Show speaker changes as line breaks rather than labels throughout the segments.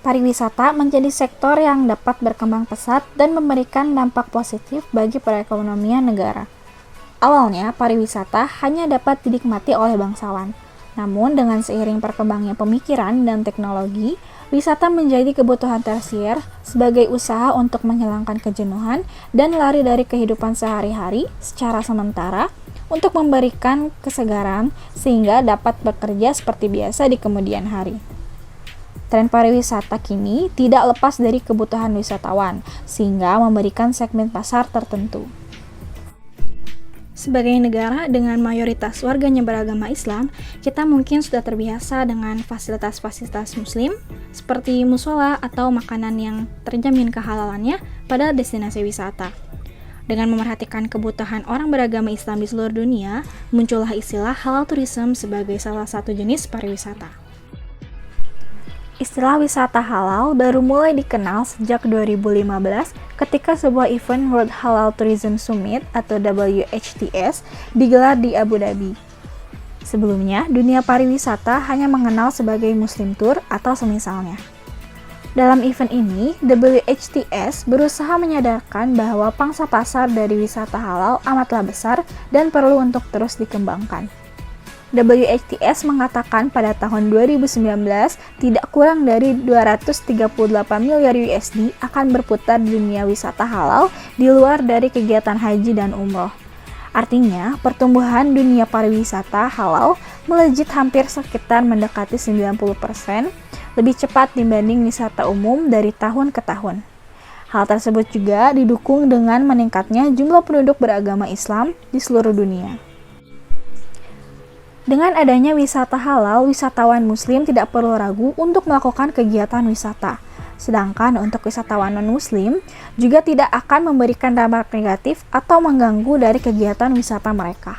Pariwisata menjadi sektor yang dapat berkembang pesat dan memberikan dampak positif bagi perekonomian negara. Awalnya, pariwisata hanya dapat dinikmati oleh bangsawan. Namun, dengan seiring perkembangannya pemikiran dan teknologi, wisata menjadi kebutuhan tersier sebagai usaha untuk menghilangkan kejenuhan dan lari dari kehidupan sehari-hari secara sementara untuk memberikan kesegaran sehingga dapat bekerja seperti biasa di kemudian hari. Tren pariwisata kini tidak lepas dari kebutuhan wisatawan, sehingga memberikan segmen pasar tertentu. Sebagai negara dengan mayoritas warganya beragama Islam, kita mungkin sudah terbiasa dengan fasilitas-fasilitas Muslim, seperti musola atau makanan yang terjamin kehalalannya pada destinasi wisata. Dengan memerhatikan kebutuhan orang beragama Islam di seluruh dunia, muncullah istilah halal tourism sebagai salah satu jenis pariwisata. Istilah wisata halal baru mulai dikenal sejak 2015 ketika sebuah event World Halal Tourism Summit atau WHTS digelar di Abu Dhabi. Sebelumnya, dunia pariwisata hanya mengenal sebagai Muslim Tour atau semisalnya. Dalam event ini, WHTS berusaha menyadarkan bahwa pangsa pasar dari wisata halal amatlah besar dan perlu untuk terus dikembangkan. WHTS mengatakan pada tahun 2019 tidak kurang dari 238 miliar USD akan berputar di dunia wisata halal di luar dari kegiatan haji dan umroh. Artinya, pertumbuhan dunia pariwisata halal melejit hampir sekitar mendekati 90%, lebih cepat dibanding wisata umum dari tahun ke tahun. Hal tersebut juga didukung dengan meningkatnya jumlah penduduk beragama Islam di seluruh dunia. Dengan adanya wisata halal, wisatawan Muslim tidak perlu ragu untuk melakukan kegiatan wisata. Sedangkan untuk wisatawan non-Muslim juga tidak akan memberikan dampak negatif atau mengganggu dari kegiatan wisata mereka.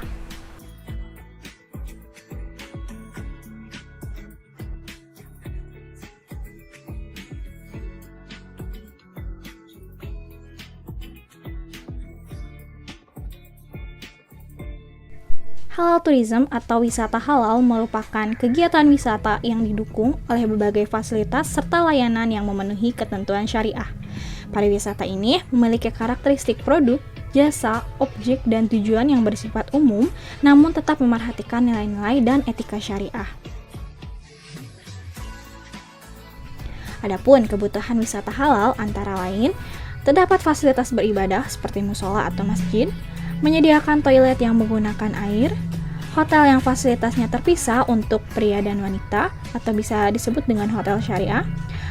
Halal tourism atau wisata halal merupakan kegiatan wisata yang didukung oleh berbagai fasilitas serta layanan yang memenuhi ketentuan syariah. Pariwisata ini memiliki karakteristik produk, jasa, objek, dan tujuan yang bersifat umum, namun tetap memerhatikan nilai-nilai dan etika syariah. Adapun kebutuhan wisata halal antara lain, terdapat fasilitas beribadah seperti musola atau masjid, menyediakan toilet yang menggunakan air, hotel yang fasilitasnya terpisah untuk pria dan wanita atau bisa disebut dengan hotel syariah,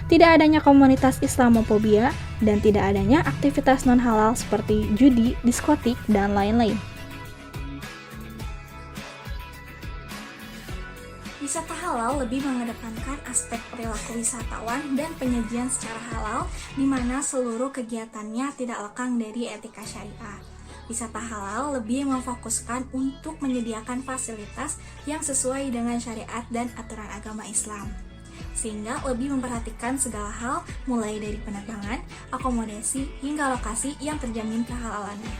tidak adanya komunitas Islamofobia, dan tidak adanya aktivitas non-halal seperti judi, diskotik, dan lain-lain. Wisata halal lebih mengedepankan aspek perilaku wisatawan dan penyajian secara halal, di mana seluruh kegiatannya tidak lekang dari etika syariah. Wisata halal lebih memfokuskan untuk menyediakan fasilitas yang sesuai dengan syariat dan aturan agama Islam, sehingga lebih memperhatikan segala hal mulai dari penerbangan, akomodasi, hingga lokasi yang terjamin kehalalannya.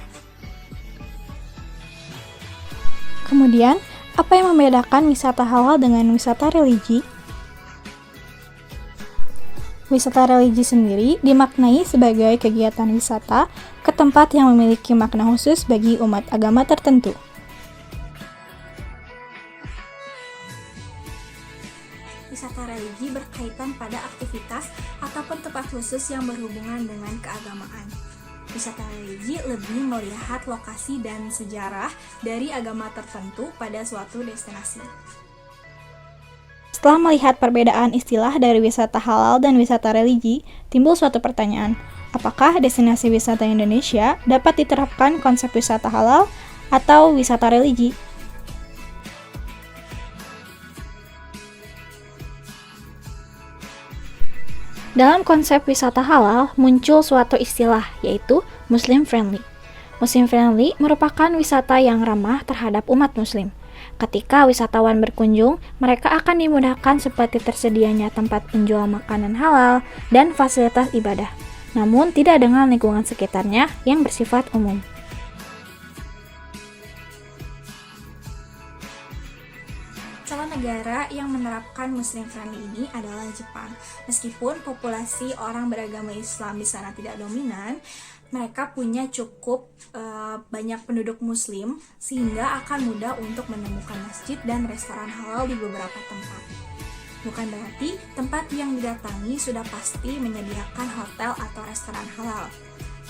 Kemudian, apa yang membedakan wisata halal dengan wisata religi? Wisata religi sendiri dimaknai sebagai kegiatan wisata ke tempat yang memiliki makna khusus bagi umat agama tertentu. Wisata religi berkaitan pada aktivitas ataupun tempat khusus yang berhubungan dengan keagamaan. Wisata religi lebih melihat lokasi dan sejarah dari agama tertentu pada suatu destinasi. Setelah melihat perbedaan istilah dari wisata halal dan wisata religi, timbul suatu pertanyaan, apakah destinasi wisata Indonesia dapat diterapkan konsep wisata halal atau wisata religi? Dalam konsep wisata halal muncul suatu istilah, yaitu Muslim Friendly. Muslim Friendly merupakan wisata yang ramah terhadap umat Muslim. Ketika wisatawan berkunjung, mereka akan dimudahkan seperti tersedianya tempat penjual makanan halal dan fasilitas ibadah, namun tidak dengan lingkungan sekitarnya yang bersifat umum. Calon negara yang menerapkan Muslim friendly ini adalah Jepang. Meskipun populasi orang beragama Islam di sana tidak dominan, mereka punya cukup banyak penduduk Muslim sehingga akan mudah untuk menemukan masjid dan restoran halal di beberapa tempat. Bukan berarti tempat yang didatangi sudah pasti menyediakan hotel atau restoran halal.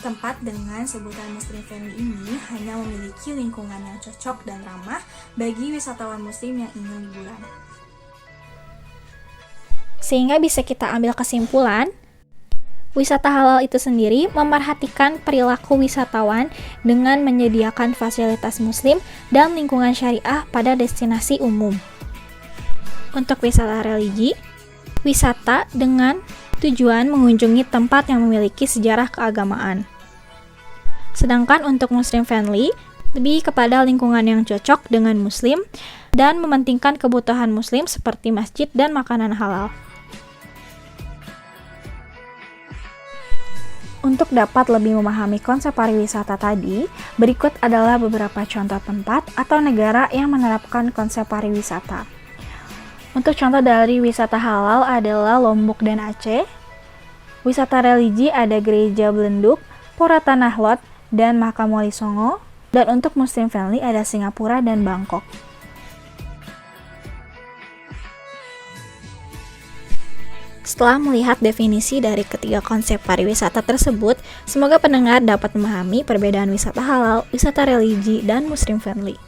Tempat dengan sebutan Muslim friendly ini hanya memiliki lingkungan yang cocok dan ramah bagi wisatawan muslim yang ingin liburan.
Sehingga bisa kita ambil kesimpulan, wisata halal itu sendiri memerhatikan perilaku wisatawan dengan menyediakan fasilitas muslim dan lingkungan syariah pada destinasi umum. Untuk wisata religi, wisata dengan tujuan mengunjungi tempat yang memiliki sejarah keagamaan. Sedangkan untuk Muslim friendly, lebih kepada lingkungan yang cocok dengan Muslim dan mementingkan kebutuhan Muslim seperti masjid dan makanan halal. Untuk dapat lebih memahami konsep pariwisata tadi, berikut adalah beberapa contoh tempat atau negara yang menerapkan konsep pariwisata. Untuk contoh dari wisata halal adalah Lombok dan Aceh. Wisata religi ada Gereja Belenduk, Pura Tanah Lot, dan Makam Wali Songo. Dan untuk Muslim friendly ada Singapura dan Bangkok. Setelah melihat definisi dari ketiga konsep pariwisata tersebut, semoga pendengar dapat memahami perbedaan wisata halal, wisata religi, dan Muslim friendly.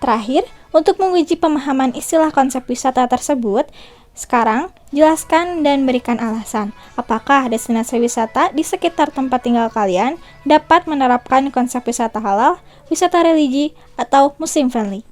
Terakhir, untuk menguji pemahaman istilah konsep wisata tersebut, sekarang jelaskan dan berikan alasan apakah destinasi wisata di sekitar tempat tinggal kalian dapat menerapkan konsep wisata halal, wisata religi, atau Muslim friendly.